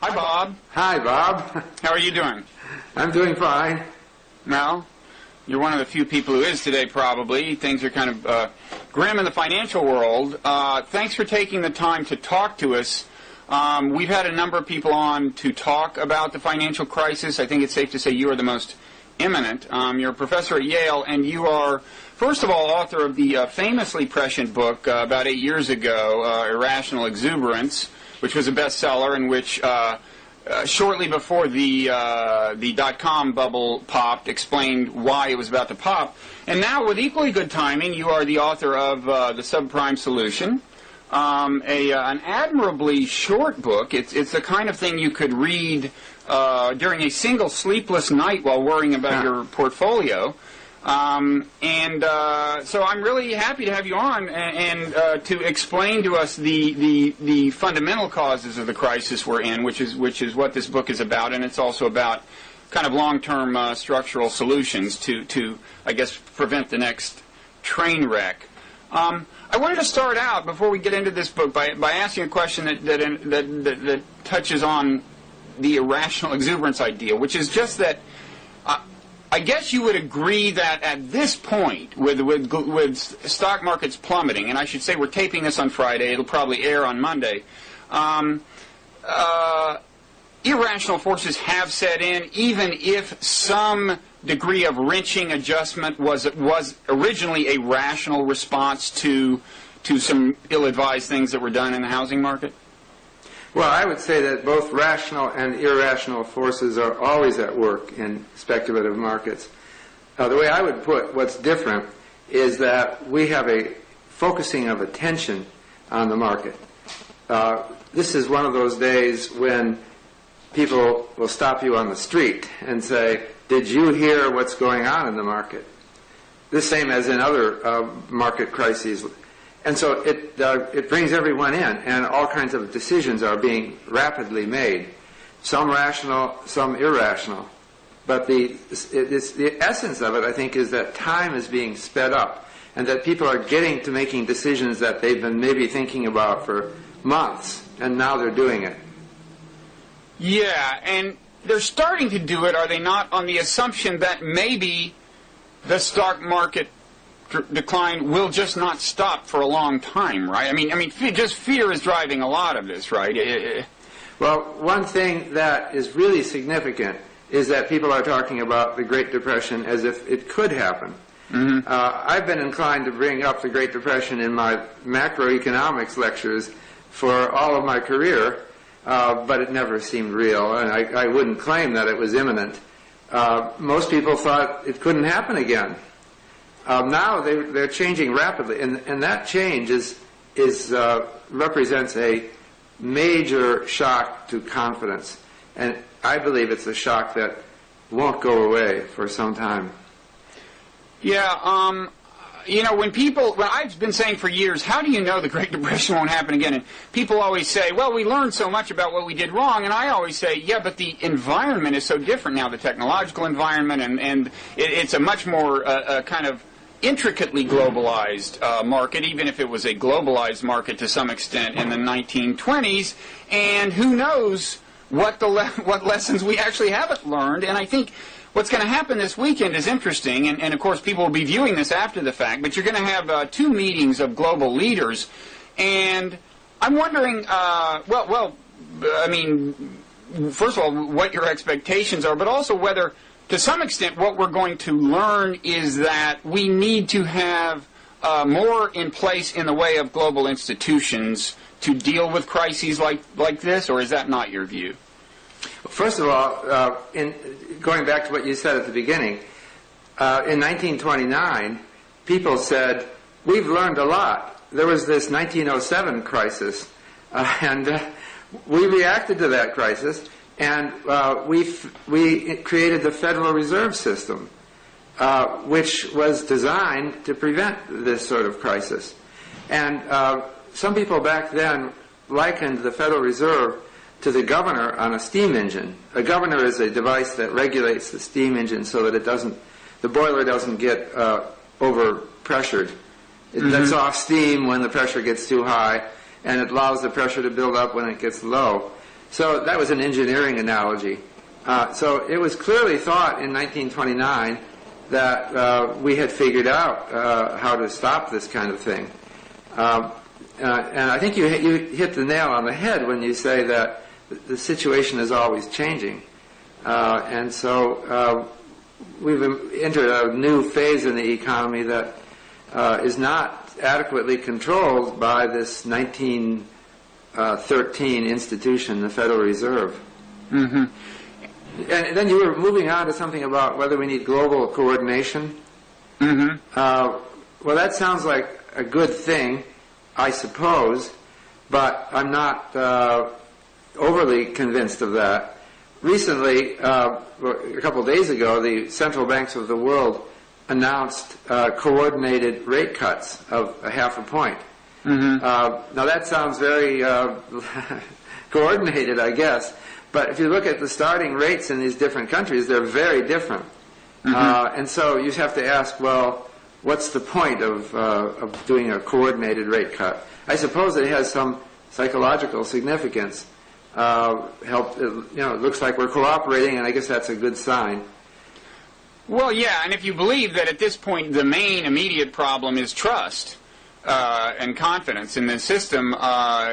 Hi, Bob. Hi, Bob. How are you doing? I'm doing fine. Well, you're one of the few people who is today, probably. Things are kind of grim in the financial world. Thanks for taking the time to talk to us. We've had a number of people on to talk about the financial crisis. I think it's safe to say you are the most imminent. You're a professor at Yale, and you are, first of all, author of the famously prescient book about 8 years ago, Irrational Exuberance, which was a bestseller, in which shortly before the dot-com bubble popped, explained why it was about to pop. And now, with equally good timing, you are the author of the Subprime Solution, an admirably short book. It's the kind of thing you could read during a single sleepless night while worrying about your portfolio. So I'm really happy to have you on and to explain to us the fundamental causes of the crisis we're in, which is what this book is about, and it's also about kind of long-term structural solutions to I guess prevent the next train wreck. I wanted to start out before we get into this book by asking a question that touches on the irrational exuberance idea, which is just that. I guess you would agree that at this point, with stock markets plummeting, and I should say we're taping this on Friday, it'll probably air on Monday, irrational forces have set in, even if some degree of wrenching adjustment was originally a rational response to some ill-advised things that were done in the housing market? Well, I would say that both rational and irrational forces are always at work in speculative markets. The way I would put what's different is that we have a focusing of attention on the market. This is one of those days when people will stop you on the street and say, "Did you hear what's going on in the market?" The same as in other market crises. And so it brings everyone in, and all kinds of decisions are being rapidly made, some rational, some irrational. But the essence of it, I think, is that time is being sped up, and that people are getting to making decisions that they've been maybe thinking about for months, and now they're doing it. Yeah, and they're starting to do it, are they not, on the assumption that maybe the stock market decline will just not stop for a long time, right? I mean, just fear is driving a lot of this, right? Well, one thing that is really significant is that people are talking about the Great Depression as if it could happen. Mm-hmm. I've been inclined to bring up the Great Depression in my macroeconomics lectures for all of my career, but it never seemed real, and I wouldn't claim that it was imminent. Most people thought it couldn't happen again. Now they're changing rapidly, and that change represents a major shock to confidence, and I believe it's a shock that won't go away for some time. Yeah, when I've been saying for years, how do you know the Great Depression won't happen again? And people always say, well, we learned so much about what we did wrong, and I always say, yeah, but the environment is so different now, the technological environment, and it's a much more kind of intricately globalized market, even if it was a globalized market to some extent in the 1920s, and who knows what lessons we actually haven't learned. And I think what's going to happen this weekend is interesting, and of course people will be viewing this after the fact, but you're going to have two meetings of global leaders, and I'm wondering, first of all, what your expectations are, but also whether, to some extent, what we're going to learn is that we need to have more in place in the way of global institutions to deal with crises like this, or is that not your view? First of all, going back to what you said at the beginning, in 1929, people said, we've learned a lot. There was this 1907 crisis, and we reacted to that crisis, and we created the Federal Reserve System, which was designed to prevent this sort of crisis. And some people back then likened the Federal Reserve to the governor on a steam engine. A governor is a device that regulates the steam engine so that the boiler doesn't get over-pressured. It lets off steam when the pressure gets too high, and it allows the pressure to build up when it gets low. So that was an engineering analogy. So it was clearly thought in 1929 that we had figured out how to stop this kind of thing. And I think you hit the nail on the head when you say that the situation is always changing. And so we've entered a new phase in the economy that is not adequately controlled by this 1913 institution, the Federal Reserve. Mm-hmm. And then you were moving on to something about whether we need global coordination. Mm-hmm. Well, that sounds like a good thing, I suppose, but I'm not overly convinced of that. Recently, a couple of days ago, the central banks of the world announced coordinated rate cuts of 0.5 point. Mm-hmm. Now that sounds very coordinated, I guess, but if you look at the starting rates in these different countries, they're very different. Mm-hmm. And so you have to ask, well, what's the point of doing a coordinated rate cut? I suppose it has some psychological significance. It looks like we're cooperating, and I guess that's a good sign. Well, yeah, and if you believe that at this point the main immediate problem is trust and confidence in the system,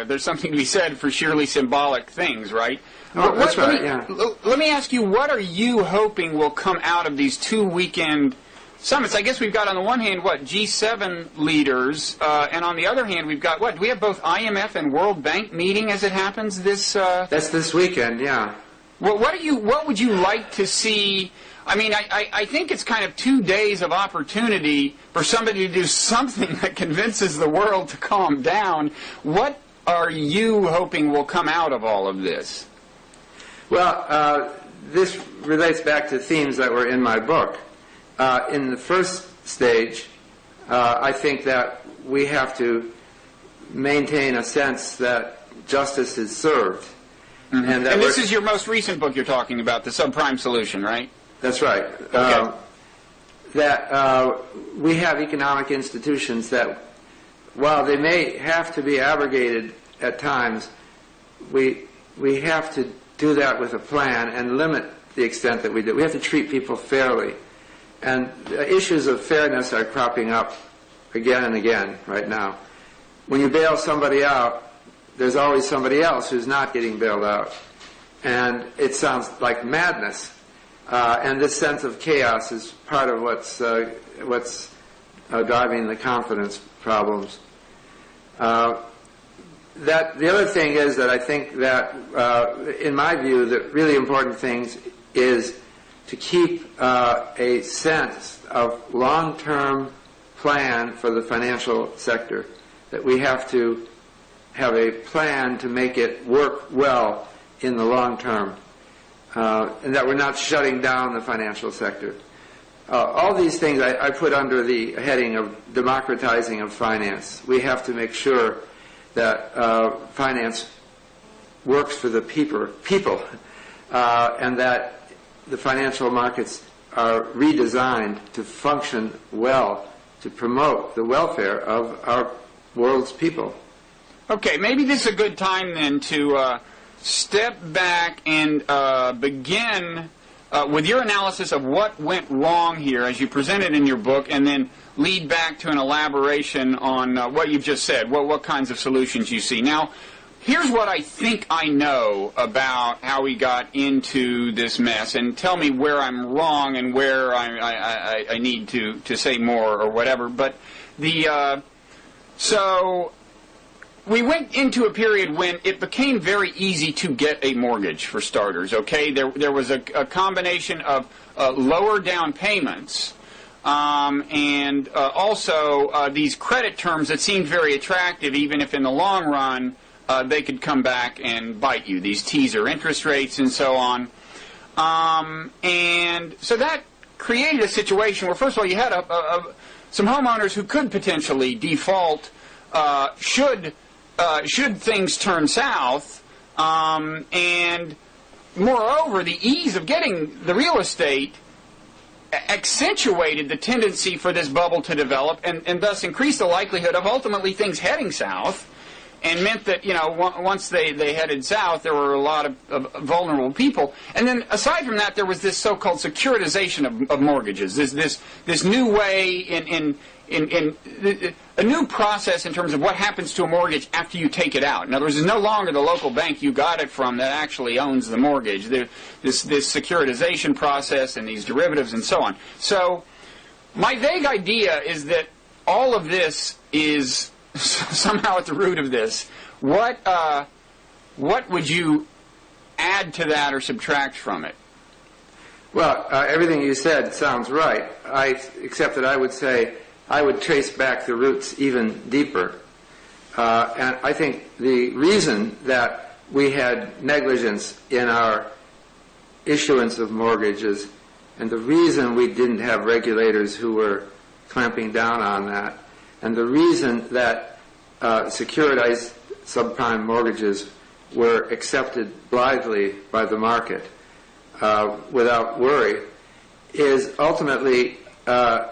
there's something to be said for sheerly symbolic things, right? Oh, that's right, yeah. Let me ask you, what are you hoping will come out of these 2 weekend summits? I guess we've got on the one hand, G7 leaders, and on the other hand, we've got, do we have both IMF and World Bank meeting as it happens this... That's this weekend, yeah. Well, what would you like to see? I mean, I think it's kind of 2 days of opportunity for somebody to do something that convinces the world to calm down. What are you hoping will come out of all of this? Well, this relates back to themes that were in my book. In the first stage, I think that we have to maintain a sense that justice is served. Mm-hmm. And this is your most recent book you're talking about, the Subprime Solution, right? That's right. Okay. That we have economic institutions that, while they may have to be abrogated at times, we have to do that with a plan and limit the extent that we do. We have to treat people fairly. And issues of fairness are cropping up again and again right now. When you bail somebody out, there's always somebody else who's not getting bailed out. And it sounds like madness. And this sense of chaos is part of what's driving the confidence problems. The other thing is that I think that, in my view, the really important things is to keep a sense of long-term plan for the financial sector, that we have to have a plan to make it work well in the long term, and that we're not shutting down the financial sector. All these things I put under the heading of democratizing of finance. We have to make sure that finance works for the people, and that the financial markets are redesigned to function well, to promote the welfare of our world's people. Okay, maybe this is a good time then to step back and begin with your analysis of what went wrong here as you presented in your book, and then lead back to an elaboration on what you've just said, what kinds of solutions you see. Now, here's what I think I know about how we got into this mess, and tell me where I'm wrong and where I need to say more or whatever. But so we went into a period when it became very easy to get a mortgage, for starters, okay? There was a combination of lower down payments and also these credit terms that seemed very attractive, even if in the long run they could come back and bite you, these teaser interest rates and so on. And so that created a situation where, first of all, you had some homeowners who could potentially default should things turn south, and moreover, the ease of getting the real estate accentuated the tendency for this bubble to develop, and thus increased the likelihood of ultimately things heading south. and meant that, once they headed south, there were a lot of vulnerable people. And then aside from that, there was this so-called securitization of mortgages. This new way in a new process in terms of what happens to a mortgage after you take it out. In other words, it's no longer the local bank you got it from that actually owns the mortgage. This securitization process and these derivatives and so on. So my vague idea is that all of this is somehow at the root of this. What would you add to that or subtract from it? Well, everything you said sounds right, except that I would say I would trace back the roots even deeper. And I think the reason that we had negligence in our issuance of mortgages, and the reason we didn't have regulators who were clamping down on that, and the reason that securitized subprime mortgages were accepted blithely by the market without worry, is ultimately a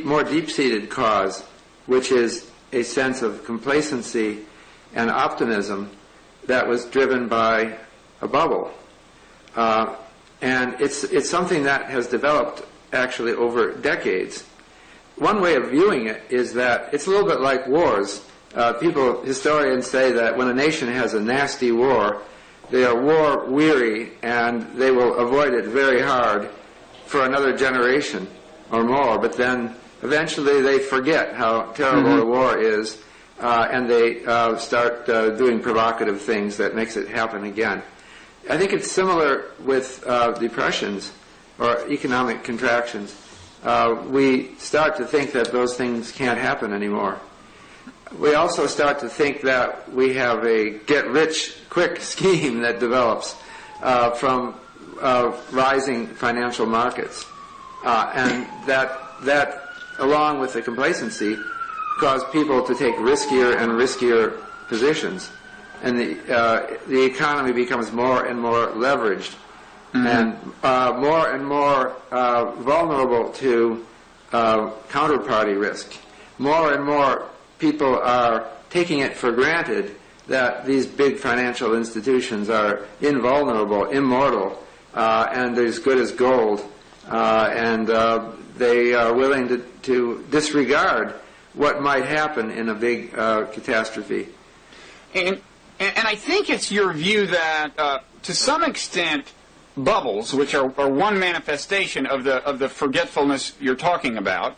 more deep-seated cause, which is a sense of complacency and optimism that was driven by a bubble. And it's something that has developed actually over decades. One way of viewing it is that it's a little bit like wars. Historians say that when a nation has a nasty war, they are war-weary and they will avoid it very hard for another generation or more, but then eventually they forget how terrible a war is, and they start doing provocative things that makes it happen again. I think it's similar with depressions or economic contractions. We start to think that those things can't happen anymore. We also start to think that we have a get-rich-quick scheme that develops from rising financial markets. And that, along with the complacency, caused people to take riskier and riskier positions. And the economy becomes more and more leveraged, and more vulnerable to counterparty risk. More and more people are taking it for granted that these big financial institutions are invulnerable, immortal, and they're as good as gold, and they are willing to disregard what might happen in a big catastrophe. And I think it's your view that, to some extent, bubbles, which are one manifestation of the forgetfulness you're talking about,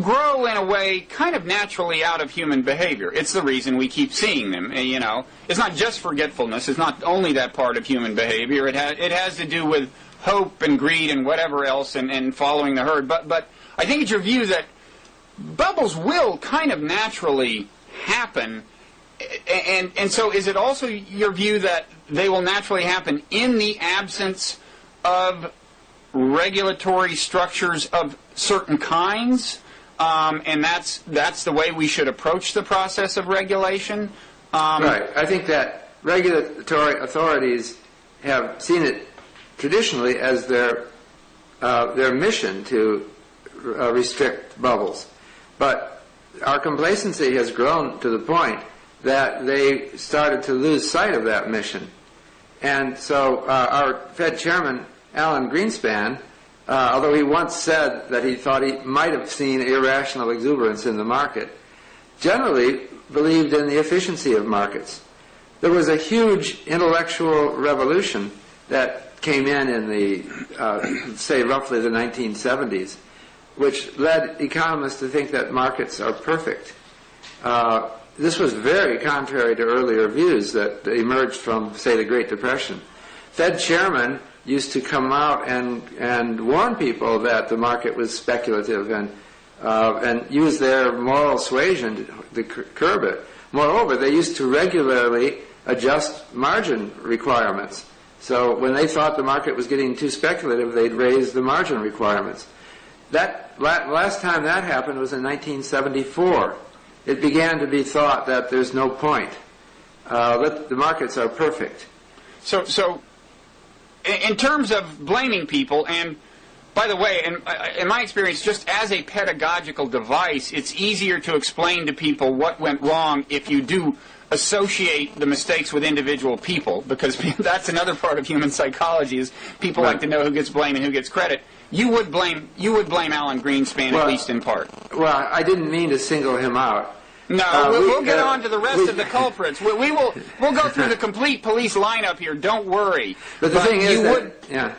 grow in a way kind of naturally out of human behavior. It's the reason we keep seeing them. It's not just forgetfulness. It's not only that part of human behavior. It has to do with hope and greed and whatever else, and following the herd. But I think it's your view that bubbles will kind of naturally happen. And so is it also your view that they will naturally happen in the absence of regulatory structures of certain kinds? And that's the way we should approach the process of regulation? Right. I think that regulatory authorities have seen it traditionally as their mission to restrict bubbles. But our complacency has grown to the point that they started to lose sight of that mission. And so our Fed chairman, Alan Greenspan, although he once said that he thought he might have seen irrational exuberance in the market, generally believed in the efficiency of markets. There was a huge intellectual revolution that came in the, say, roughly the 1970s, which led economists to think that markets are perfect. This was very contrary to earlier views that emerged from, say, the Great Depression. Fed chairmen used to come out and warn people that the market was speculative and use their moral suasion to curb it. Moreover, they used to regularly adjust margin requirements. So when they thought the market was getting too speculative, they'd raise the margin requirements. That last time that happened was in 1974. It began to be thought that there's no point. The markets are perfect. So in terms of blaming people, and By the way, in my experience, just as a pedagogical device, it's easier to explain to people what went wrong if you do associate the mistakes with individual people, because that's another part of human psychology, is people like to know who gets blame and who gets credit. You would blame Alan Greenspan, at least in part. Well, I didn't mean to single him out. No, we'll get on to the rest of the culprits. We'll go through the complete police lineup here. Don't worry. But the thing is that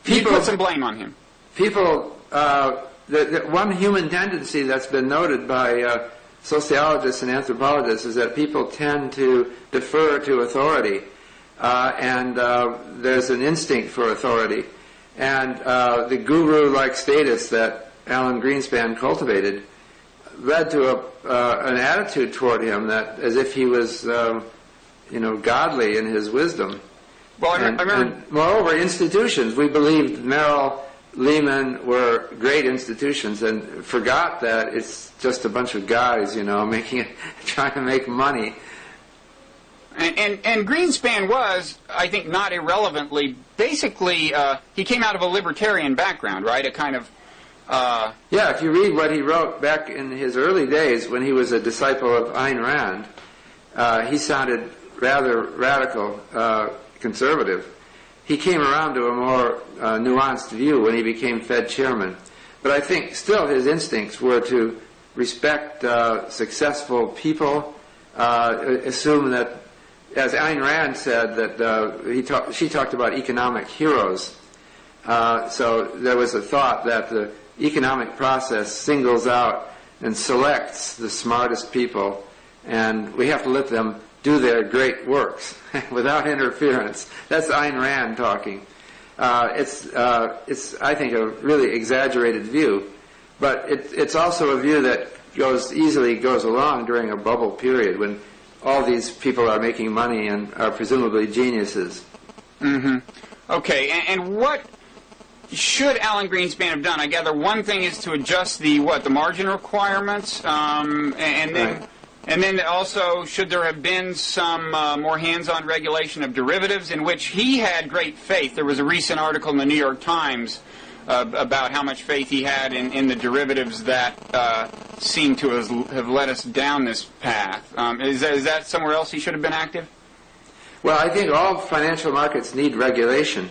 you put some blame on him. People, the one human tendency that's been noted by sociologists and anthropologists is that people tend to defer to authority, and there's an instinct for authority. And the guru-like status that Alan Greenspan cultivated led to an attitude toward him that, as if he was, godly in his wisdom. Well, I remember. And moreover, institutions. We believed Merrill, Lehman were great institutions, and forgot that it's just a bunch of guys, trying to make money. And Greenspan was, I think, not irrelevantly, basically, he came out of a libertarian background, right? A kind of... Yeah, if you read what he wrote back in his early days when he was a disciple of Ayn Rand, he sounded rather radical, conservative. He came around to a more nuanced view when he became Fed chairman. But I think still his instincts were to respect successful people, assume that, as Ayn Rand said, that she talked about economic heroes. So there was a thought that the economic process singles out and selects the smartest people, and we have to let them do their great works without interference. That's Ayn Rand talking. It's I think, a really exaggerated view, but it's also a view that easily goes along during a bubble period when all these people are making money and are presumably geniuses. Mm-hmm. Okay, and what should Alan Greenspan have done? I gather one thing is to adjust the margin requirements, and then. Right. And then also, should there have been some more hands-on regulation of derivatives, in which he had great faith? There was a recent article in the New York Times about how much faith he had in the derivatives that seem to have led us down this path. Is that somewhere else he should have been active? Well, I think all financial markets need regulation.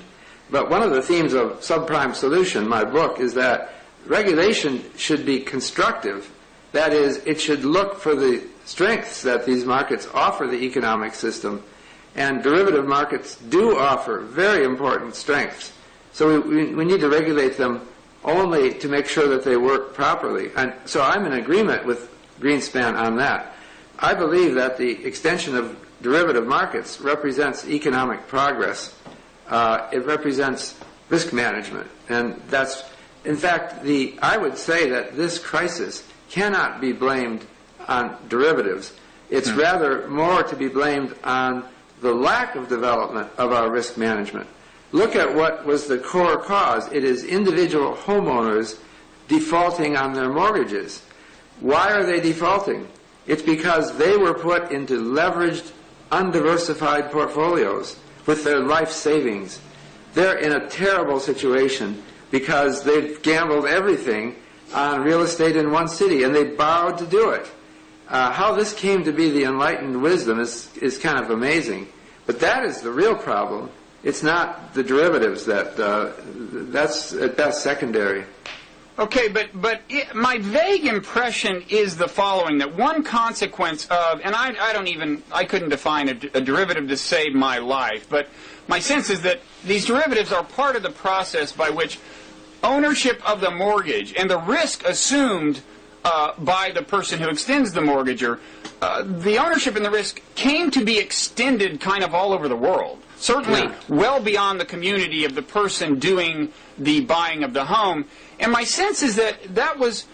But one of the themes of Subprime Solution, my book, is that regulation should be constructive. That is, it should look for the strengths that these markets offer the economic system, and derivative markets do offer very important strengths. So we need to regulate them only to make sure that they work properly. And so I'm in agreement with Greenspan on that. I believe that the extension of derivative markets represents economic progress. It represents risk management, and that's, in fact, I would say that this crisis cannot be blamed on derivatives. It's rather more to be blamed on the lack of development of our risk management. Look at what was the core cause. It is individual homeowners defaulting on their mortgages. Why are they defaulting? It's because they were put into leveraged, undiversified portfolios with their life savings. They're in a terrible situation because they've gambled everything on real estate in one city, and they borrowed to do it. How this came to be the enlightened wisdom is kind of amazing. But that is the real problem. It's not the derivatives that's at best secondary. Okay, but my vague impression is the following, that one consequence of, and I couldn't define a derivative to save my life, but my sense is that these derivatives are part of the process by which ownership of the mortgage and the risk assumed by the person who extends the mortgager, the ownership and the risk came to be extended kind of all over the world. Certainly well beyond the community of the person doing the buying of the home. And my sense is that was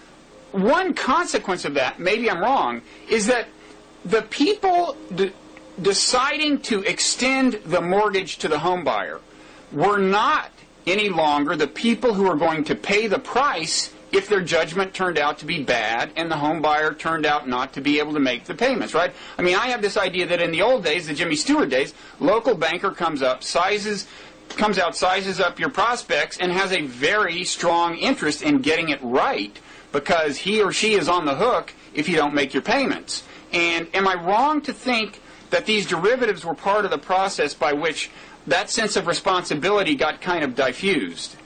one consequence of that, maybe I'm wrong, is that the people deciding to extend the mortgage to the home buyer were not any longer the people who were going to pay the price if their judgment turned out to be bad and the home buyer turned out not to be able to make the payments, right? I mean, I have this idea that in the old days, the Jimmy Stewart days, local banker comes up, sizes comes out, sizes up your prospects, and has a very strong interest in getting it right because he or she is on the hook if you don't make your payments. And am I wrong to think that these derivatives were part of the process by which that sense of responsibility got kind of diffused?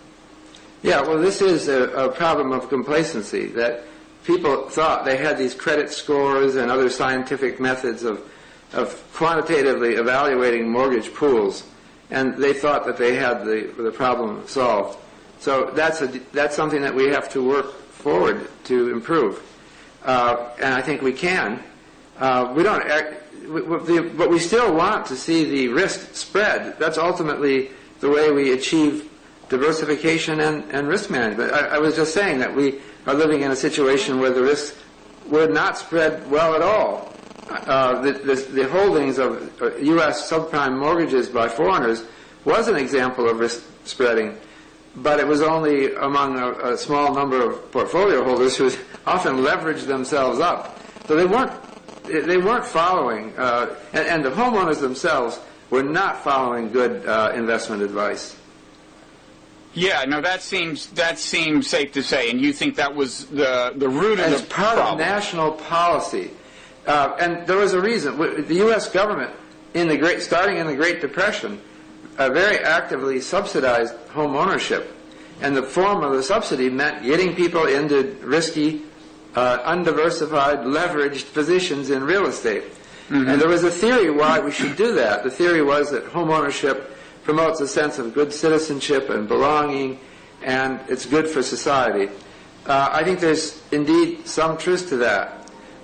Yeah, well, this is a problem of complacency, that people thought they had these credit scores and other scientific methods of quantitatively evaluating mortgage pools, and they thought that they had the problem solved. So that's something that we have to work forward to improve, and I think we can. We don't, but we still want to see the risk spread. That's ultimately the way we achieve diversification and risk management. I was just saying that we are living in a situation where the risks were not spread well at all. The holdings of U.S. subprime mortgages by foreigners was an example of risk spreading, but it was only among a small number of portfolio holders who often leveraged themselves up. So they weren't following, and the homeowners themselves were not following good investment advice. Yeah, no, that seems safe to say, and you think that was the root of the problem. As part of national policy. And there was a reason. The U.S. government, starting in the Great Depression, very actively subsidized home ownership. And the form of the subsidy meant getting people into risky, undiversified, leveraged positions in real estate. Mm-hmm. And there was a theory why we should do that. The theory was that home ownership promotes a sense of good citizenship and belonging, and it's good for society. I think there's indeed some truth to that.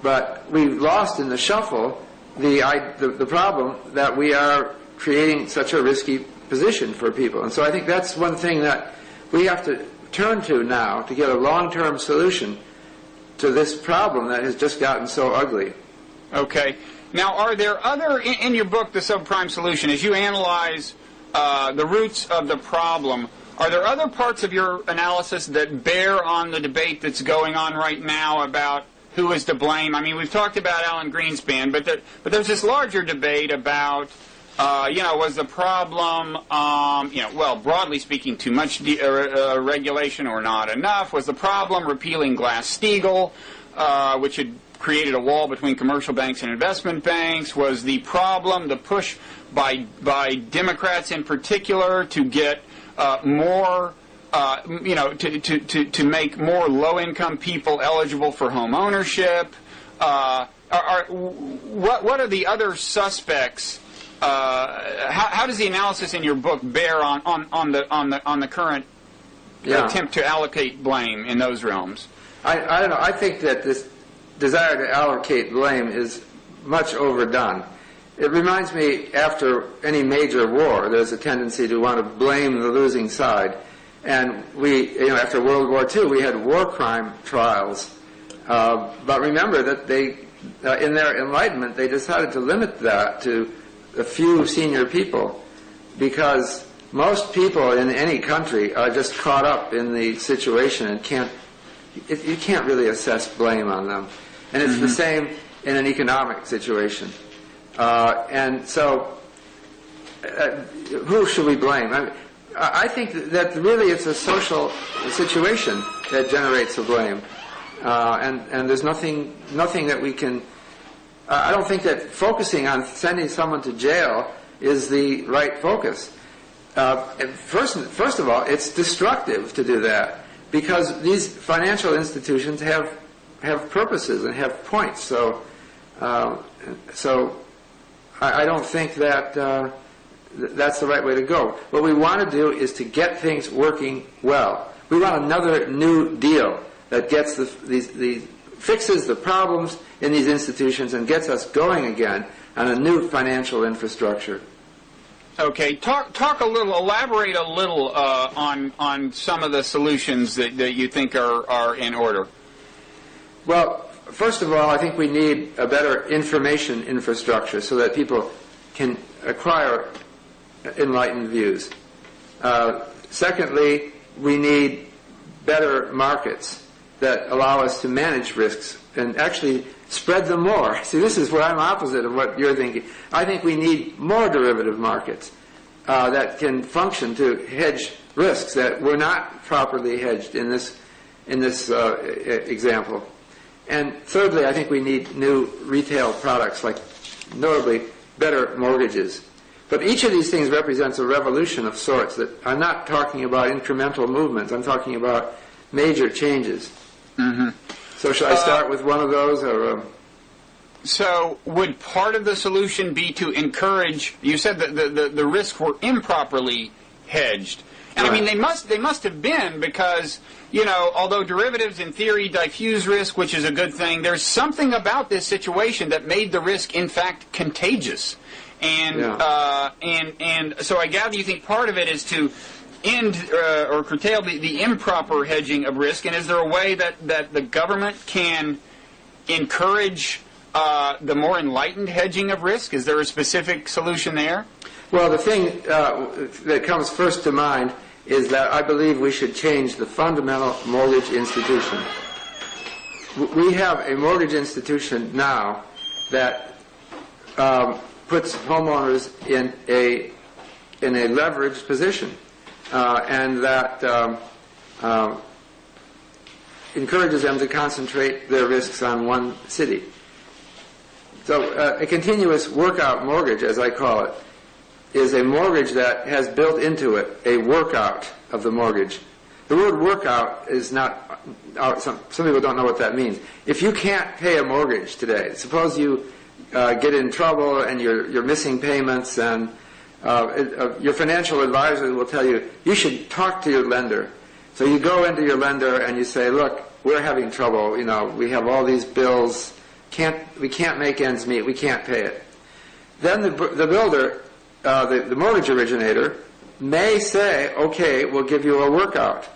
But we've lost in the shuffle the problem that we are creating such a risky position for people. And so I think that's one thing that we have to turn to now to get a long-term solution to this problem that has just gotten so ugly. Okay. Now, are there other, in your book, The Subprime Solution, as you analyze the roots of the problem, are there other parts of your analysis that bear on the debate that's going on right now about who is to blame? I mean, we've talked about Alan Greenspan, but there's this larger debate about, was the problem, broadly speaking, too much regulation or not enough? Was the problem repealing Glass-Steagall, which had created a wall between commercial banks and investment banks? Was the problem the push by Democrats in particular to get more to make more low-income people eligible for home ownership? What are the other suspects? How does the analysis in your book bear on the current attempt to allocate blame in those realms? I don't know. I think that this desire to allocate blame is much overdone. It reminds me, after any major war, there's a tendency to want to blame the losing side. And after World War II, we had war crime trials. But remember that in their enlightenment, they decided to limit that to a few senior people, because most people in any country are just caught up in the situation and you can't really assess blame on them. And it's the same in an economic situation. And so, who should we blame? I think that really it's a social situation that generates the blame, and there's nothing that we can. I don't think that focusing on sending someone to jail is the right focus. First of all, it's destructive to do that, because these financial institutions have purposes and have points. So I don't think that that's the right way to go. What we want to do is to get things working well. We want another new deal that gets fixes the problems in these institutions and gets us going again on a new financial infrastructure. Okay, elaborate a little on some of the solutions that you think are in order. Well, first of all, I think we need a better information infrastructure so that people can acquire enlightened views. Secondly, we need better markets that allow us to manage risks and actually spread them more. See, this is where I'm opposite of what you're thinking. I think we need more derivative markets. that can function to hedge risks that were not properly hedged in this example. And thirdly, I think we need new retail products, like notably better mortgages. But each of these things represents a revolution of sorts. That I'm not talking about incremental movements. I'm talking about major changes. Mm-hmm. So shall I start with one of those? Or So would part of the solution be to encourage, you said that the risks were improperly hedged. And right. I mean, they must have been, because, you know, although derivatives in theory diffuse risk, which is a good thing, there's something about this situation that made the risk, in fact, contagious. And and so I gather you think part of it is to end or curtail the improper hedging of risk. And is there a way that the government can encourage the more enlightened hedging of risk? Is there a specific solution there? Well, the thing that comes first to mind is that I believe we should change the fundamental mortgage institution. We have a mortgage institution now that puts homeowners in a leveraged position, and that encourages them to concentrate their risks on one city. So a continuous workout mortgage, as I call it, is a mortgage that has built into it a workout of the mortgage. The word workout is not, some people don't know what that means. If you can't pay a mortgage today, suppose you get in trouble and you're missing payments, and your financial advisor will tell you, you should talk to your lender. So you go into your lender and you say, look, we're having trouble, you know, we have all these bills, we can't make ends meet, we can't pay it. Then the builder, the mortgage originator, may say, okay, we'll give you a workout.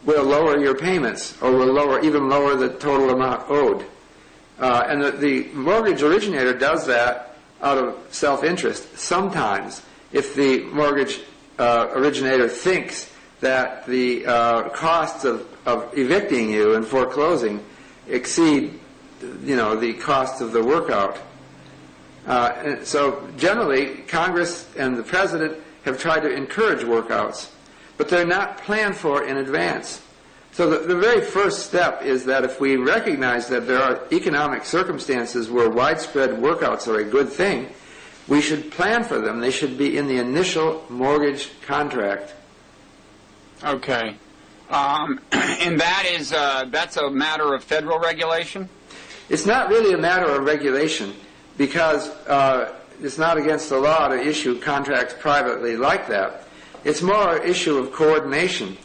We'll lower your payments, or we'll even lower the total amount owed. And the mortgage originator does that out of self-interest. Sometimes, if the mortgage originator thinks that the costs of evicting you and foreclosing exceed, you know, the cost of the workout. And so generally, Congress and the President have tried to encourage workouts, but they're not planned for in advance. So the very first step is that if we recognize that there are economic circumstances where widespread workouts are a good thing, we should plan for them. They should be in the initial mortgage contract. Okay. And that's a matter of federal regulation? It's not really a matter of regulation, because it's not against the law to issue contracts privately like that. It's more an issue of coordination.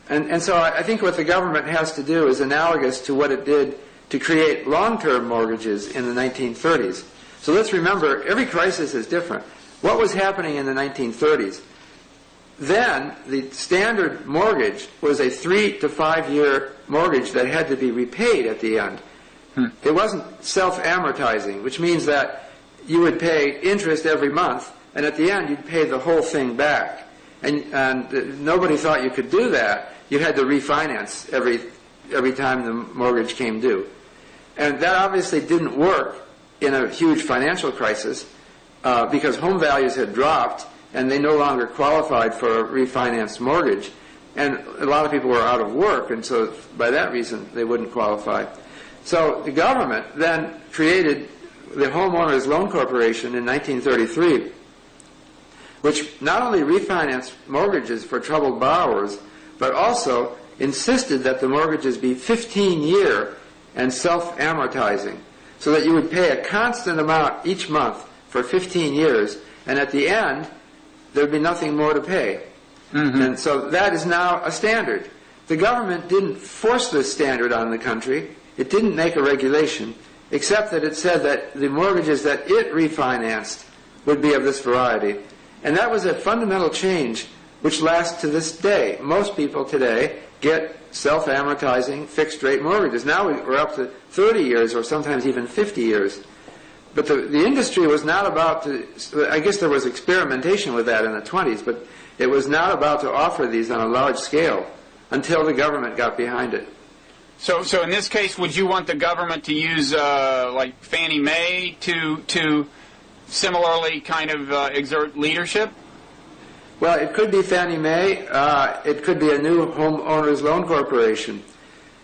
And so I think what the government has to do is analogous to what it did to create long-term mortgages in the 1930s. So let's remember, every crisis is different. What was happening in the 1930s? Then the standard mortgage was a 3 to 5 year mortgage that had to be repaid at the end. It wasn't self-amortizing, which means that you would pay interest every month, and at the end you'd pay the whole thing back. And nobody thought you could do that. You had to refinance every time the mortgage came due. And that obviously didn't work in a huge financial crisis because home values had dropped and they no longer qualified for a refinanced mortgage. And a lot of people were out of work, and so by that reason they wouldn't qualify. So the government then created the Homeowners Loan Corporation in 1933, which not only refinanced mortgages for troubled borrowers, but also insisted that the mortgages be 15-year and self-amortizing, so that you would pay a constant amount each month for 15 years, and at the end, there'd be nothing more to pay. Mm-hmm. And so that is now a standard. The government didn't force this standard on the country. It didn't make a regulation, except that it said that the mortgages that it refinanced would be of this variety. And that was a fundamental change which lasts to this day. Most people today get self-amortizing fixed-rate mortgages. Now we're up to 30 years or sometimes even 50 years. But the industry was not about to, I guess there was experimentation with that in the 20s, but it was not about to offer these on a large scale until the government got behind it. So in this case, would you want the government to use like Fannie Mae to similarly kind of exert leadership? Well, it could be Fannie Mae. It could be a new homeowners loan corporation.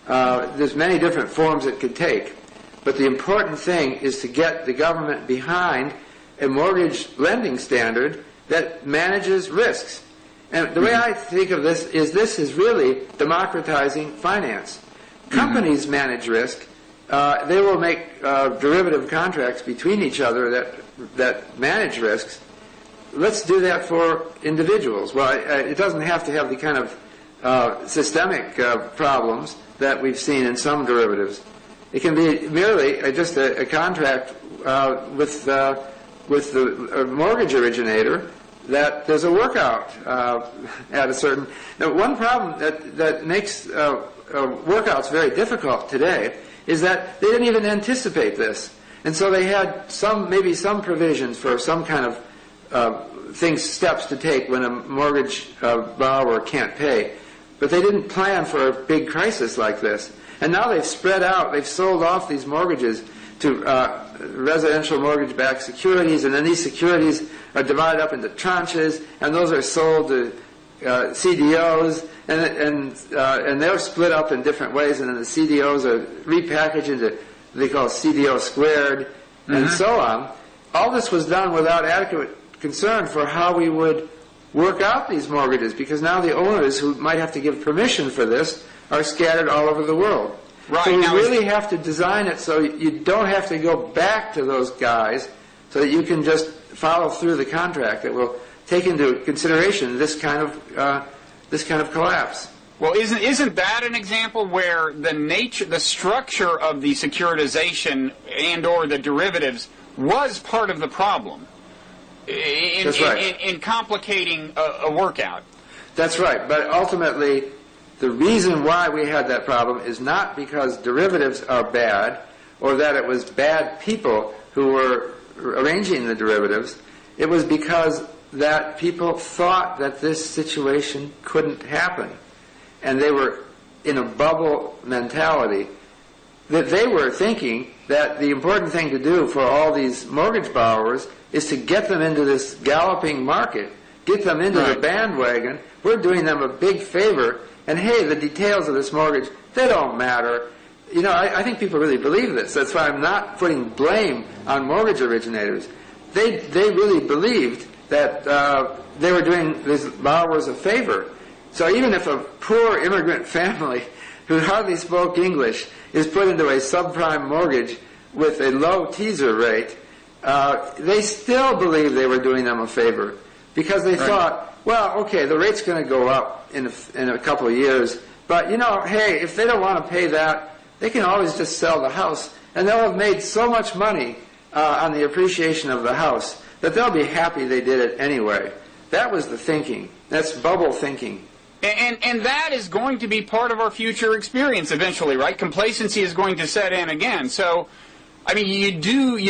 There's many different forms it could take. But the important thing is to get the government behind a mortgage lending standard that manages risks. And the way I think of this is really democratizing finance. Companies manage risk. They will make derivative contracts between each other that manage risks. Let's do that for individuals. Well, it doesn't have to have the kind of systemic problems that we've seen in some derivatives. It can be merely just a contract with the mortgage originator that there's a workout at a certain... Now, one problem that makes workouts very difficult today is that they didn't even anticipate this. And so they had maybe some provisions for some kind of steps to take when a mortgage borrower can't pay. But they didn't plan for a big crisis like this. And now they've spread out, they've sold off these mortgages to residential mortgage-backed securities, and then these securities are divided up into tranches, and those are sold to CDOs, and they're split up in different ways, and then the CDOs are repackaged into they call CDO squared, and so on. All this was done without adequate concern for how we would work out these mortgages, because now the owners who might have to give permission for this are scattered all over the world. Right. So we really have to design it so you don't have to go back to those guys, so that you can just follow through the contract that will take into consideration this kind of collapse. Well, isn't that an example where the structure of the securitization and/or the derivatives was part of the problem in complicating a workout? That's right. But ultimately, the reason why we had that problem is not because derivatives are bad or that it was bad people who were arranging the derivatives. It was because that people thought that this situation couldn't happen. And they were in a bubble mentality, that they were thinking that the important thing to do for all these mortgage borrowers is to get them into this galloping market, get them into the bandwagon. We're doing them a big favor, and hey, the details of this mortgage, they don't matter. You know, I think people really believe this. That's why I'm not putting blame on mortgage originators. They really believed that they were doing these borrowers a favor. So even if a poor immigrant family who hardly spoke English is put into a subprime mortgage with a low teaser rate, they still believe they were doing them a favor, because they thought, well, okay, the rate's going to go up in a couple of years, but, you know, hey, if they don't want to pay that, they can always just sell the house, and they'll have made so much money on the appreciation of the house that they'll be happy they did it anyway. That was the thinking. That's bubble thinking. And that is going to be part of our future experience eventually, right? Complacency is going to set in again. So, I mean, you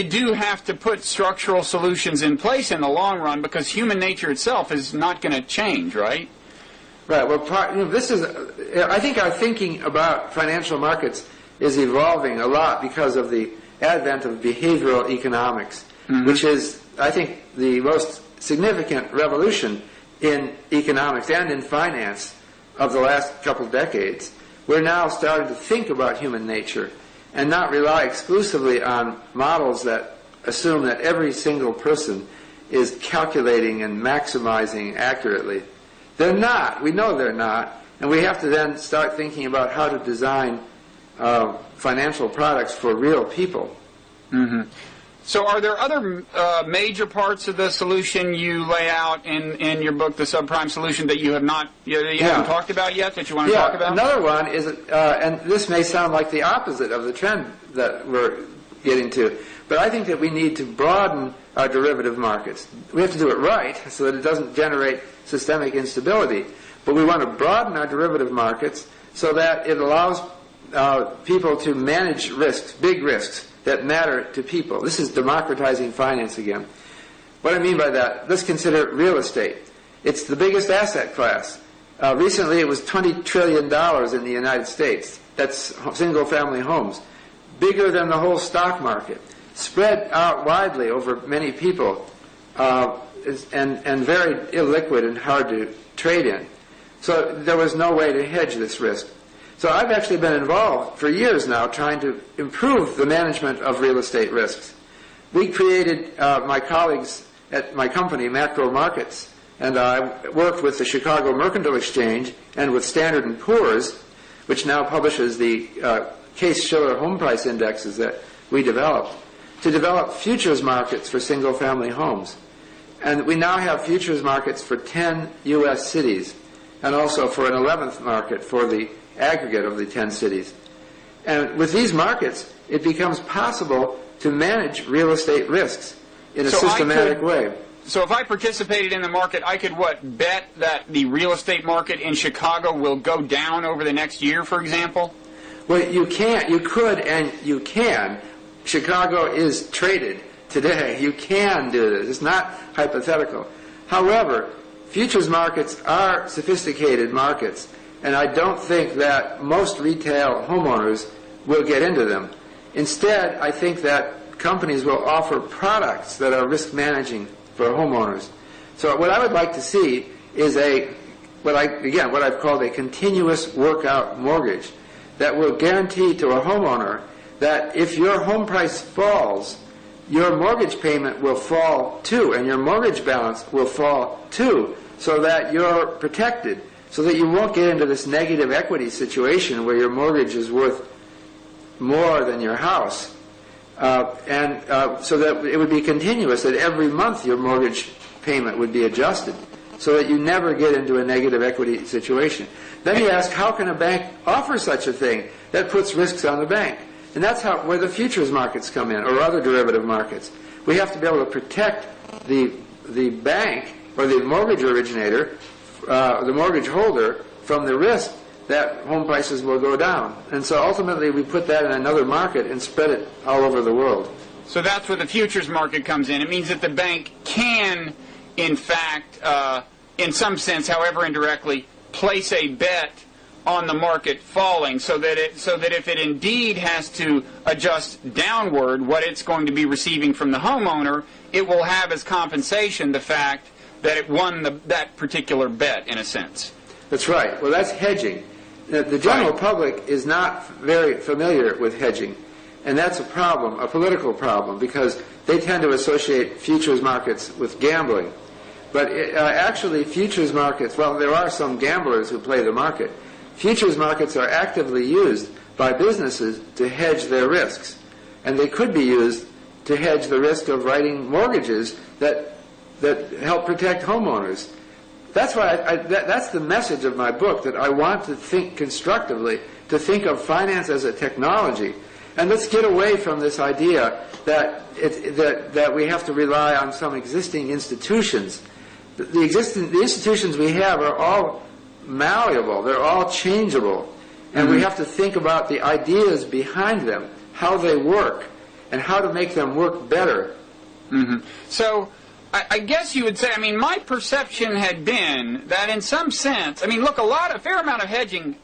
do have to put structural solutions in place in the long run, because human nature itself is not going to change, right? Right. Well, I think our thinking about financial markets is evolving a lot because of the advent of behavioral economics, which is, I think, the most significant revolution in economics and in finance of the last couple decades. We're now starting to think about human nature and not rely exclusively on models that assume that every single person is calculating and maximizing accurately. They're not. We know they're not. And we have to then start thinking about how to design financial products for real people. So are there other major parts of the solution you lay out in your book, The Subprime Solution, that you have not haven't talked about yet, that you want to talk about? Another one is, and this may sound like the opposite of the trend that we're getting to, but I think that we need to broaden our derivative markets. We have to do it right so that it doesn't generate systemic instability, but we want to broaden our derivative markets so that it allows people to manage risks, big risks, that matter to people. This is democratizing finance again. What I mean by that, let's consider real estate. It's the biggest asset class. Recently it was $20 trillion in the United States. That's single-family homes. Bigger than the whole stock market. Spread out widely over many people. and very illiquid and hard to trade in. So there was no way to hedge this risk. So I've actually been involved for years now trying to improve the management of real estate risks. We created, my colleagues at my company, Macro Markets, and I worked with the Chicago Mercantile Exchange and with Standard & Poor's, which now publishes the Case-Shiller home price indexes that we developed, to develop futures markets for single-family homes. And we now have futures markets for 10 U.S. cities, and also for an 11th market for the aggregate of the 10 cities. And with these markets, it becomes possible to manage real estate risks in a systematic way. So if I participated in the market, I could, bet that the real estate market in Chicago will go down over the next year, for example? Well, you could, and you can. Chicago is traded today. You can do this. It's not hypothetical. However, futures markets are sophisticated markets, and I don't think that most retail homeowners will get into them. Instead, I think that companies will offer products that are risk managing for homeowners. So what I would like to see is what I've called a continuous workout mortgage that will guarantee to a homeowner that if your home price falls, your mortgage payment will fall too, and your mortgage balance will fall too, so that you're protected, so that you won't get into this negative equity situation where your mortgage is worth more than your house. So that it would be continuous, that every month your mortgage payment would be adjusted, so that you never get into a negative equity situation. Then you ask, how can a bank offer such a thing? That puts risks on the bank. And that's where the futures markets come in, or other derivative markets. We have to be able to protect the bank, or the mortgage originator, the mortgage holder, from the risk that home prices will go down. And so ultimately we put that in another market and spread it all over the world. So that's where the futures market comes in. It means that the bank can, in fact, in some sense, however indirectly, place a bet on the market falling, so that if it indeed has to adjust downward what it's going to be receiving from the homeowner, it will have as compensation the fact that it won that particular bet, in a sense. That's right. Well, that's hedging. The general public is not very familiar with hedging, and that's a problem, a political problem, because they tend to associate futures markets with gambling. But actually, futures markets, well, there are some gamblers who play the market. Futures markets are actively used by businesses to hedge their risks, and they could be used to hedge the risk of writing mortgages that help protect homeowners. That's why that's the message of my book, that I want to think constructively, to think of finance as a technology. And let's get away from this idea that we have to rely on some existing institutions. The institutions we have are all malleable, they're all changeable, and we have to think about the ideas behind them, how they work, and how to make them work better. So I guess you would say, I mean, my perception had been that in some sense, I mean, look, a fair amount of hedging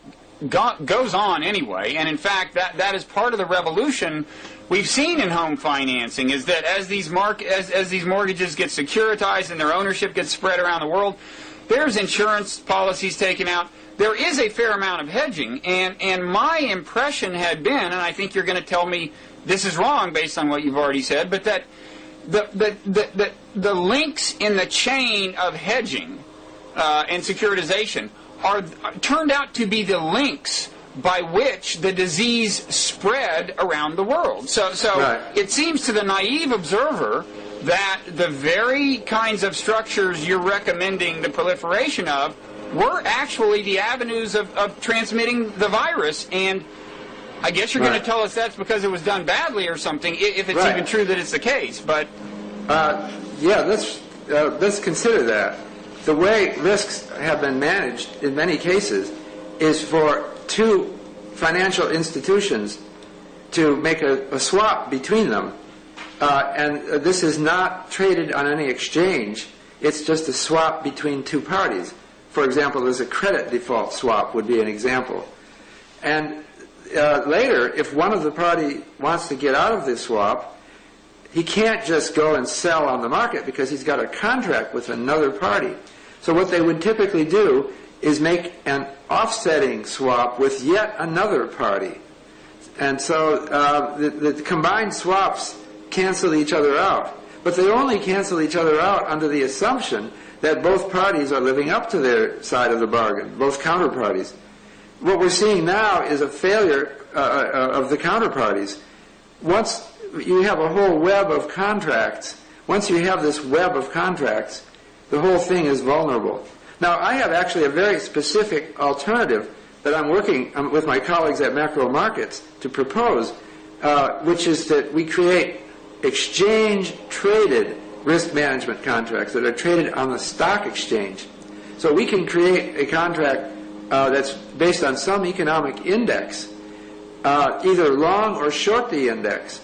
goes on anyway, and in fact, that is part of the revolution we've seen in home financing, is that as these mortgages get securitized and their ownership gets spread around the world, there's insurance policies taken out. There is a fair amount of hedging, and my impression had been, and I think you're going to tell me this is wrong based on what you've already said, but that the links in the chain of hedging and securitization turned out to be the links by which the disease spread around the world. So right. It seems to the naive observer that the very kinds of structures you're recommending the proliferation of were actually the avenues of transmitting the virus, and I guess you're going to tell us that's because it was done badly or something, if it's even true that it's the case. But let's consider that. The way risks have been managed in many cases is for two financial institutions to make a swap between them. And this is not traded on any exchange. It's just a swap between two parties. For example, there's a credit default swap would be an example. And later, if one of the party wants to get out of this swap, he can't just go and sell on the market because he's got a contract with another party. So what they would typically do is make an offsetting swap with yet another party. And so the combined swaps cancel each other out. But they only cancel each other out under the assumption that both parties are living up to their side of the bargain, both counterparties. What we're seeing now is a failure of the counterparties. Once you have a whole web of contracts, once you have this web of contracts, the whole thing is vulnerable. Now, I have actually a very specific alternative that I'm working with my colleagues at Macro Markets to propose, which is that we create exchange-traded risk management contracts that are traded on the stock exchange. So we can create a contract that's based on some economic index, either long or short the index,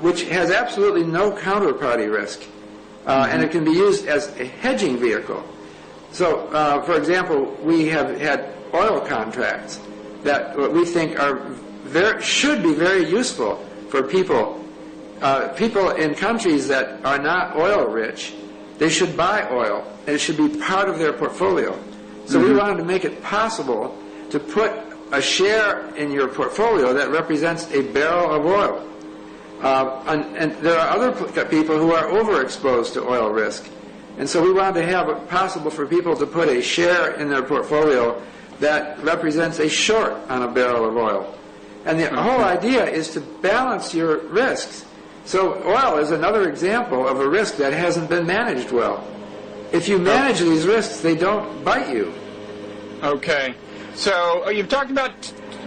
which has absolutely no counterparty risk, and it can be used as a hedging vehicle. So, for example, we have had oil contracts that we think should be very useful for people. People in countries that are not oil rich, they should buy oil, and it should be part of their portfolio. So we wanted to make it possible to put a share in your portfolio that represents a barrel of oil. And there are other people who are overexposed to oil risk. And so we wanted to have it possible for people to put a share in their portfolio that represents a short on a barrel of oil. And the whole idea is to balance your risks. So oil is another example of a risk that hasn't been managed well. If you manage these risks, they don't bite you. Okay. So you've talked about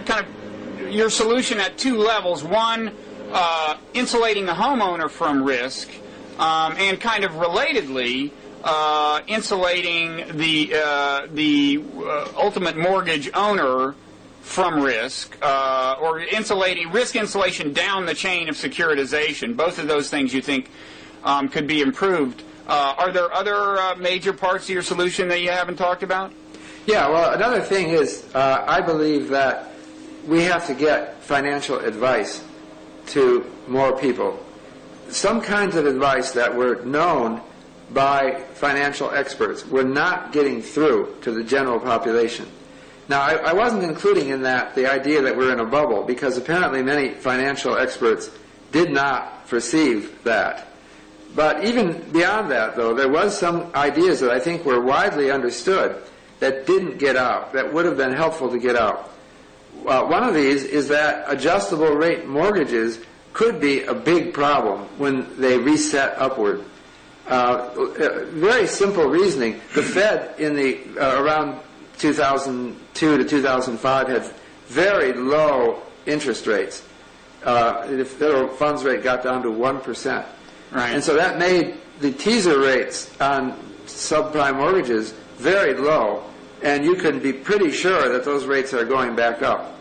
kind of your solution at two levels. One, insulating the homeowner from risk, and kind of relatedly, insulating the ultimate mortgage owner from risk, or risk insulation down the chain of securitization. Both of those things you think could be improved. Are there other major parts of your solution that you haven't talked about? Yeah, well, another thing is I believe that we have to get financial advice to more people. Some kinds of advice that were known by financial experts were not getting through to the general population. Now, I wasn't including in that the idea that we're in a bubble, because apparently many financial experts did not perceive that. But even beyond that, though, there was some ideas that I think were widely understood that didn't get out, that would have been helpful to get out. One of these is that adjustable rate mortgages could be a big problem when they reset upward. Very simple reasoning. The Fed in the around 2002 to 2005 had very low interest rates. The federal funds rate got down to 1%. Right. And so that made the teaser rates on subprime mortgages very low, and you can be pretty sure that those rates are going back up.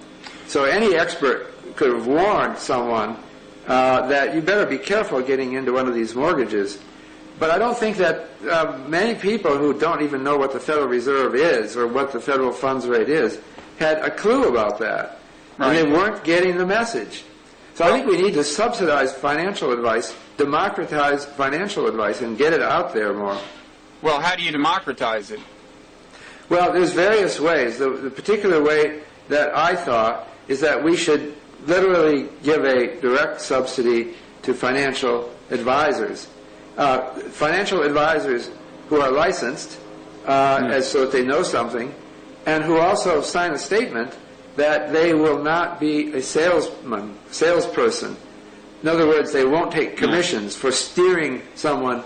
So any expert could have warned someone that you better be careful getting into one of these mortgages. But I don't think that many people who don't even know what the Federal Reserve is or what the federal funds rate is had a clue about that. Right. And they weren't getting the message. So I think we need to subsidize financial advice, democratize financial advice, and get it out there more. Well, how do you democratize it? Well, there's various ways. The particular way that I thought is that we should literally give a direct subsidy to financial advisors. Financial advisors who are licensed, so that they know something, and who also sign a statement that they will not be a salesperson. In other words, they won't take commissions for steering someone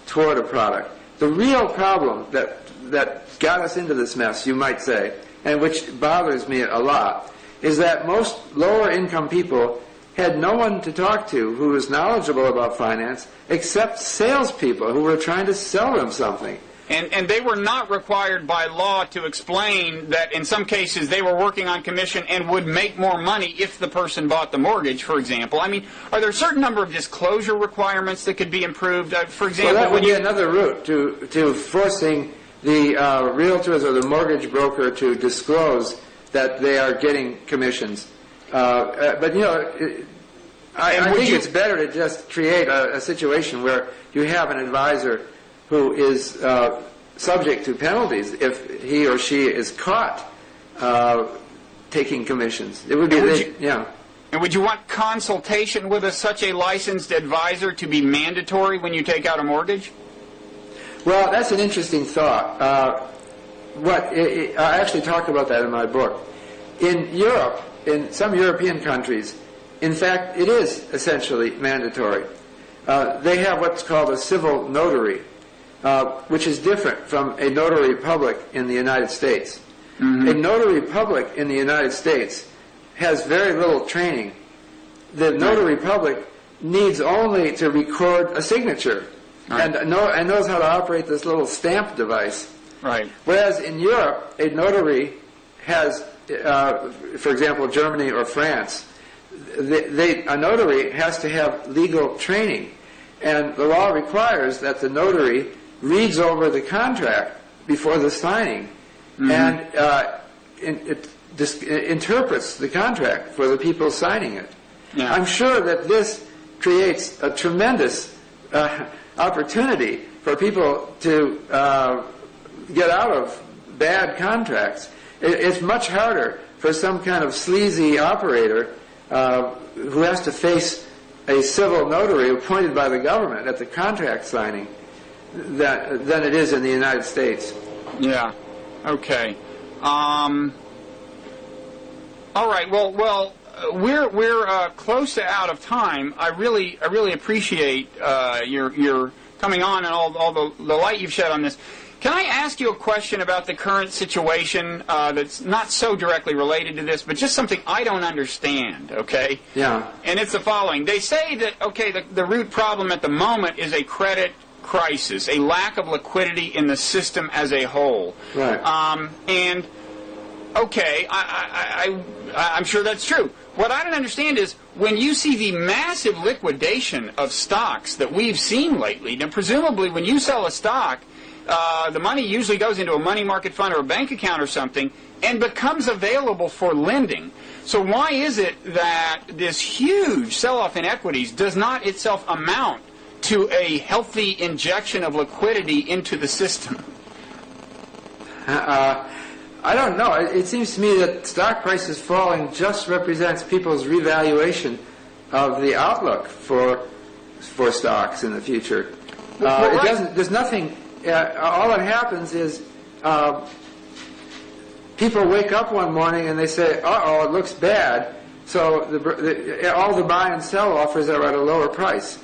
toward a product. The real problem that got us into this mess, you might say, and which bothers me a lot, is that most lower income people had no one to talk to who was knowledgeable about finance except salespeople who were trying to sell them something. And they were not required by law to explain that in some cases they were working on commission and would make more money if the person bought the mortgage, for example. I mean, are there a certain number of disclosure requirements that could be improved? For example, well, that would be another route to forcing the realtors or the mortgage broker to disclose that they are getting commissions. But, you know, I think it's better to just create a situation where you have an advisor who is subject to penalties if he or she is caught taking commissions. It would be, And would you want consultation with such a licensed advisor to be mandatory when you take out a mortgage? Well, that's an interesting thought. I actually talk about that in my book. In Europe, in some European countries, in fact, it is essentially mandatory. They have what's called a civil notary, which is different from a notary public in the United States. Mm-hmm. A notary public in the United States has very little training. The notary public needs only to record a signature and knows how to operate this little stamp device. Right. Whereas in Europe, a notary has, for example, Germany or France, a notary has to have legal training. And the law requires that the notary reads over the contract before the signing and it interprets the contract for the people signing it. Yeah. I'm sure that this creates a tremendous opportunity for people to get out of bad contracts. It's much harder for some kind of sleazy operator who has to face a civil notary appointed by the government at the contract signing than it is in the United States. Yeah. Okay. All right. Well, we're close to out of time. I really appreciate your coming on and all the light you've shed on this. Can I ask you a question about the current situation that's not so directly related to this, but just something I don't understand, okay? Yeah. And it's the following. They say that, okay, the root problem at the moment is a credit crisis, a lack of liquidity in the system as a whole. Right. And, okay, I'm sure that's true. What I don't understand is when you see the massive liquidation of stocks that we've seen lately, now presumably when you sell a stock, the money usually goes into a money market fund or a bank account or something and becomes available for lending. So why is it that this huge sell-off in equities does not itself amount to a healthy injection of liquidity into the system? I don't know. It seems to me that stock prices falling just represents people's revaluation of the outlook for stocks in the future. It doesn't. There's nothing. All that happens is people wake up one morning and they say, "Uh-oh, it looks bad." So all the buy and sell offers are at a lower price.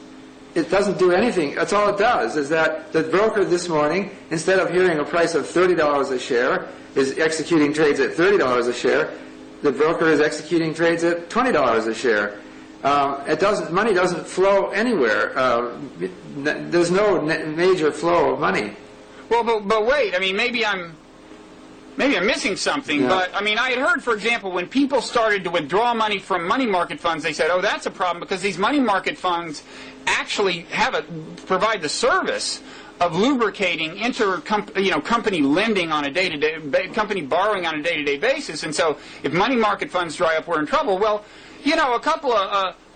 It doesn't do anything. That's all it does, is that the broker this morning, instead of hearing a price of $30 a share, is executing trades at $30 a share. The broker is executing trades at $20 a share. Money doesn't flow anywhere. There's no major flow of money. Well, but wait. I mean, maybe I'm missing something. Yeah. But I mean, I had heard, for example, when people started to withdraw money from money market funds, they said, "Oh, that's a problem because these money market funds actually provide the service of lubricating company lending on a day-to-day, company borrowing on a day-to-day basis." And so, if money market funds dry up, we're in trouble. Well,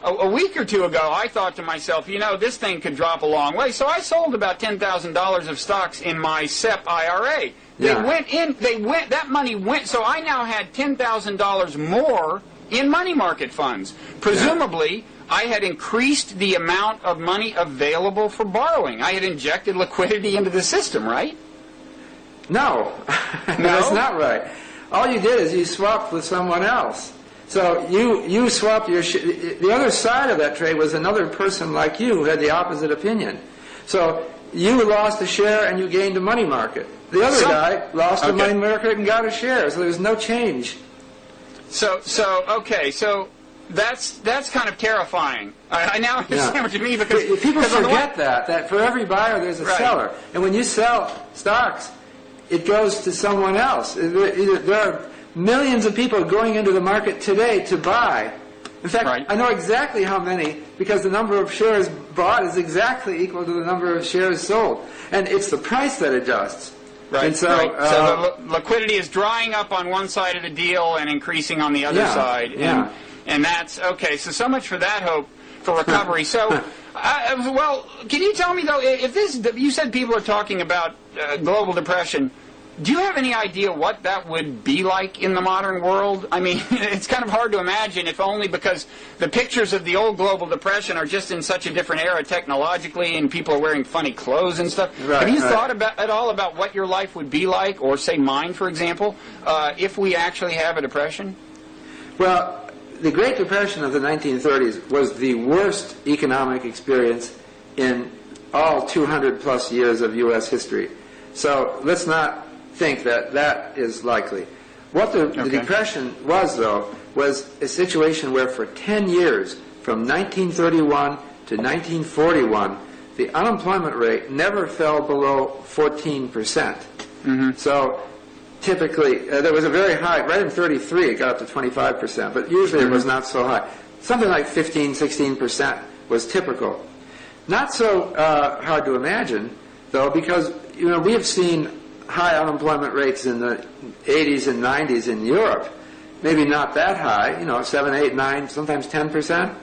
a week or two ago, I thought to myself, this thing could drop a long way. So I sold about $10,000 of stocks in my SEP IRA. Yeah. That money went, so I now had $10,000 more in money market funds. Presumably, I had increased the amount of money available for borrowing. I had injected liquidity into the system, right? No. That's not right. All you did is you swapped with someone else. So you swapped the other side of that trade was another person like you who had the opposite opinion. So you lost a share and you gained a money market. The other guy lost a money market and got a share. So there was no change. So that's kind of terrifying. I now understand what you mean because people forget that for every buyer there's a seller, and when you sell stocks, it goes to someone else. There are millions of people going into the market today to buy. In fact, I know exactly how many because the number of shares bought is exactly equal to the number of shares sold, and it's the price that adjusts. Right. And so the liquidity is drying up on one side of the deal and increasing on the other side. Yeah. And that's okay. So much for that, Hope. for recovery. So, well, can you tell me, though, if this, you said people are talking about global depression, do you have any idea what that would be like in the modern world? I mean, it's kind of hard to imagine, if only because the pictures of the old global depression are just in such a different era technologically, and people are wearing funny clothes and stuff. Right, have you thought at all about what your life would be like, or say mine, for example, if we actually have a depression? Well, the Great Depression of the 1930s was the worst economic experience in all 200-plus years of U.S. history. So let's not think that that is likely. What the Depression was, though, was a situation where for 10 years, from 1931 to 1941, the unemployment rate never fell below 14%. Mm-hmm. So typically, there was a very high, right in 33 it got up to 25%, but usually it was not so high. Something like 15, 16% was typical. Not so hard to imagine, though, because we have seen high unemployment rates in the 80s and 90s in Europe. Maybe not that high, 7, 8, 9, sometimes 10%.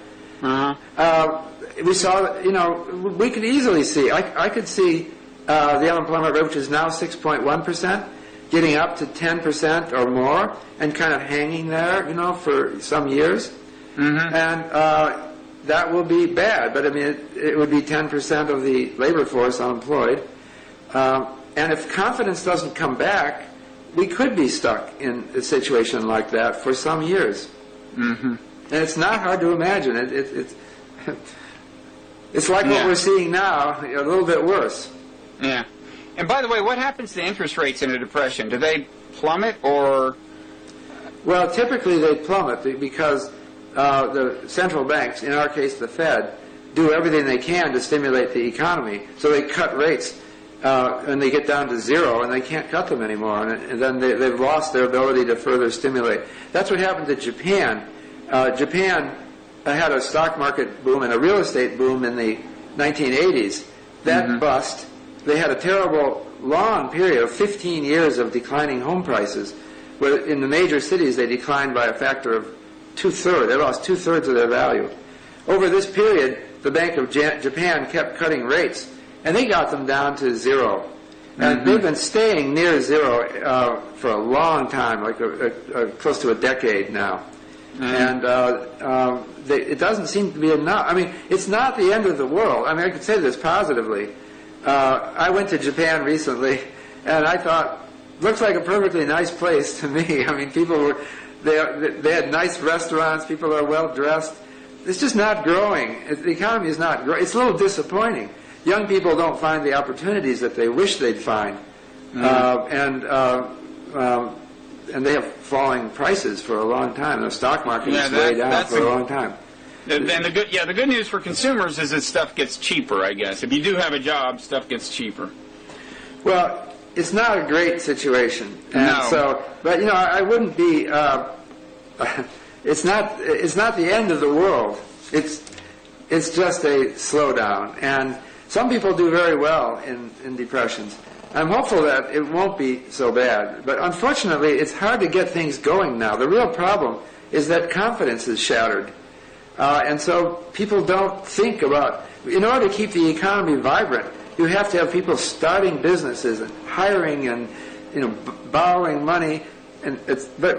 Uh-huh. We saw, we could easily see, I could see the unemployment rate, which is now 6.1%, getting up to 10% or more and kind of hanging there, for some years. Mm-hmm. And that will be bad, but I mean, it would be 10% of the labor force unemployed. And if confidence doesn't come back, we could be stuck in a situation like that for some years. Mm-hmm. And it's not hard to imagine. It's like what we're seeing now, a little bit worse. Yeah. And by the way, what happens to interest rates in a depression? Do they plummet or? Well, typically they plummet because the central banks, in our case the Fed, do everything they can to stimulate the economy. So they cut rates. And they get down to zero, and they can't cut them anymore, and then they've lost their ability to further stimulate. That's what happened to Japan. Japan had a stock market boom and a real estate boom in the 1980s. That bust. They had a terrible, long period of 15 years of declining home prices, where in the major cities they declined by a factor of 2/3. They lost 2/3 of their value. Over this period, the Bank of Japan kept cutting rates, and they got them down to zero. And they've been staying near zero for a long time, like close to a decade now. And it doesn't seem to be enough. I mean, it's not the end of the world. I mean, I could say this positively. I went to Japan recently, and I thought, looks like a perfectly nice place to me. I mean, they had nice restaurants, people are well dressed. It's just not growing. The economy is not growing. It's a little disappointing. Young people don't find the opportunities that they wish they'd find, and they have falling prices for a long time. The stock market is way down for a long time. And the good news for consumers is that stuff gets cheaper, I guess. If you do have a job, stuff gets cheaper. Well, it's not a great situation, and no. So, but I wouldn't be. It's not the end of the world. It's just a slowdown, and some people do very well in depressions. I'm hopeful that it won't be so bad, but unfortunately it's hard to get things going now. The real problem is that confidence is shattered, and so people don't think about, in order to keep the economy vibrant, you have to have people starting businesses and hiring and borrowing money, and but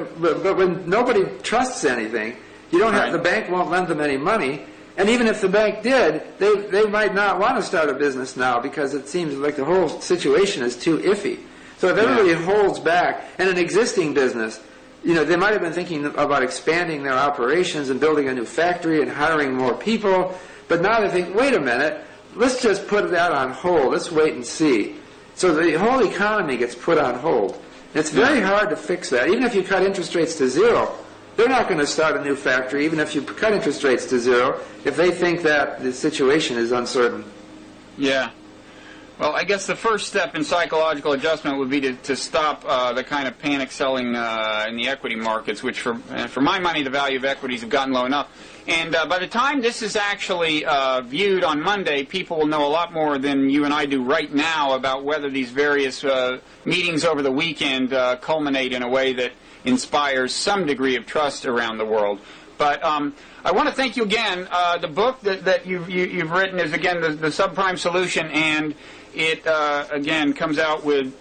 when nobody trusts anything, you don't have, the bank won't lend them any money. And even if the bank did, they might not want to start a business now because it seems like the whole situation is too iffy. So if everybody holds back, and an existing business, they might have been thinking about expanding their operations and building a new factory and hiring more people, but now they think, wait a minute, let's just put that on hold. Let's wait and see. So the whole economy gets put on hold. And it's very hard to fix that. Even if you cut interest rates to zero, they're not going to start a new factory, even if you cut interest rates to zero, if they think that the situation is uncertain. Yeah. Well, I guess the first step in psychological adjustment would be to stop the kind of panic selling in the equity markets, which for my money, the value of equities have gotten low enough. And by the time this is actually viewed on Monday, people will know a lot more than you and I do right now about whether these various meetings over the weekend culminate in a way that inspires some degree of trust around the world. But I want to thank you again. The book that you've written is, again, the Subprime Solution, and it, again, comes out with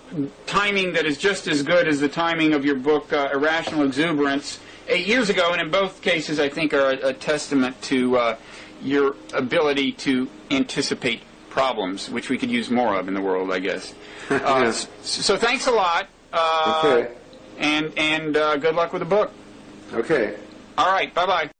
timing that is just as good as the timing of your book, Irrational Exuberance, 8 years ago, and in both cases, I think, are a testament to your ability to anticipate problems, which we could use more of in the world, I guess. So thanks a lot. Okay. And good luck with the book. Okay. All right. Bye-bye.